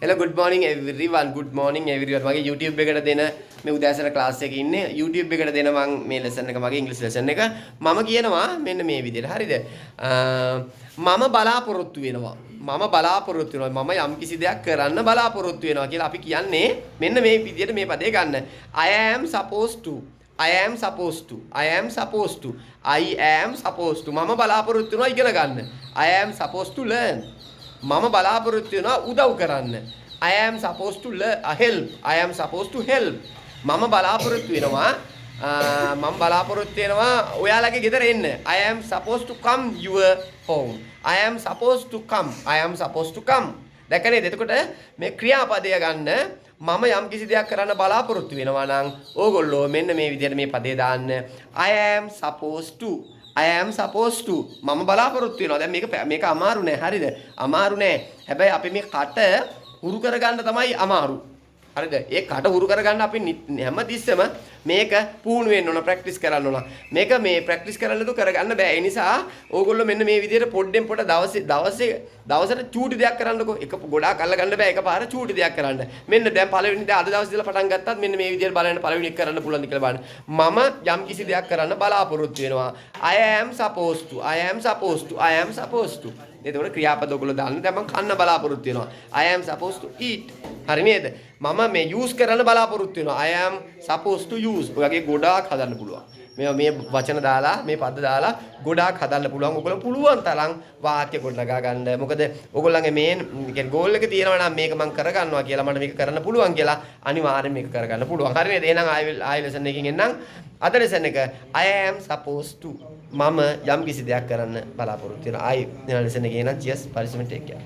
Hello, good morning everyone. Good morning everyone. මගේ YouTube එකට දෙන මේ උදෑසන ක්ලාස් එකේ ඉන්නේ. YouTube එකට දෙන මම මේ lesson එක මගේ English lesson එක මම කියනවා මෙන්න මේ විදිහට. හරිද? මම බලාපොරොත්තු වෙනවා. මම යම් කිසි දෙයක් කරන්න බලාපොරොත්තු වෙනවා කියලා අපි කියන්නේ මෙන්න මේ විදිහට මේ පදේ ගන්න. I am supposed to. I am supposed to. I am supposed to. I am supposed to. මම බලාපොරොත්තු වෙනවා ඉගෙන ගන්න. I am supposed to learn. මම බලාපොරොත්තු වෙනවා උදව් කරන්න. I am supposed to help. I am supposed to help. මම බලාපොරොත්තු වෙනවා ඔයාලගේ ගෙදර එන්න. I am supposed to come your home. I am supposed to come. I am supposed to come. දැක්ක නේද? එතකොට මේ ක්‍රියාපදය ගන්න මම යම් කිසි දෙයක් කරන්න බලාපොරොත්තු වෙනවා නම් ඕගොල්ලෝ මෙන්න මේ විදිහට මේ පදේ දාන්න. I am supposed to. I am supposed to. මම බලාපොරොත්තු වෙනවා. දැන් මේක අමාරු නෑ. හරිද? අමාරු නෑ. හැබැයි අපි මේ කට හුරු කරගන්න තමයි අමාරු. හරිද? ඒ කට හුරු කරගන්න අපි හැමතිස්සෙම මේක පුහුණු වෙන්න ඕන, ප්‍රැක්ටිස් කරන්න ඕන. මේක මේ ප්‍රැක්ටිස් කරන්න තු කරගන්න බෑ. ඒ නිසා ඕගොල්ලෝ මෙන්න මේ විදිහට පොඩ්ඩෙන් පොඩ දවසට චූටි දෙයක් කරන්නකෝ. එක ගොඩාක් අල්ල ගන්න බෑ. එකපාර චූටි දෙයක් කරන්න. මෙන්න දැන් පළවෙනි අද දවසේ ඉඳලා පටන් ගත්තත් මෙන්න මේ විදිහට බලන්න පළවෙනි එක කරන්න පුළුවන්ද කියලා බලන්න. මම යම් කිසි දෙයක් කරන්න බලාපොරොත්තු වෙනවා. I am supposed to. I am supposed to. I am supposed to. එතකොට ක්‍රියාපද ඔයගොල්ලෝ දාන්න. දැන් මම කන්න බලාපොරොත්තු වෙනවා. I am supposed to eat. හරි නේද? මම මේ use කරන්න බලාපොරොත්තු වෙනවා. I am supposed to use. ඔයගේ ගොඩාක් හදන්න පුළුවන්. මේ වචන දාලා මේ පද දාලා ගොඩාක් හදන්න පුළුවන්. ඔයගොල්ලෝ පුළුවන් තරම් වාක්‍ය ගොඩනගා ගන්න. මොකද ඔයගොල්ලන්ගේ මේන් කියන්නේ ගෝල් එක තියෙනවා නම් මේක මම කරගන්නවා කියලා මට මේක කරන්න පුළුවන් කියලා අනිවාර්යෙන් මේක කරගන්න පුළුවන්. හරි නේද? එහෙනම් ආයෙ lesson එකකින් එන්නම්. අද lesson එක I am supposed to. මම යම් කිසි දෙයක් කරන්න බලාපොරොත්තු වෙනවා. ආයෙ lesson එකේ එන්නම්. cheers. පරිස්සමෙන් take care.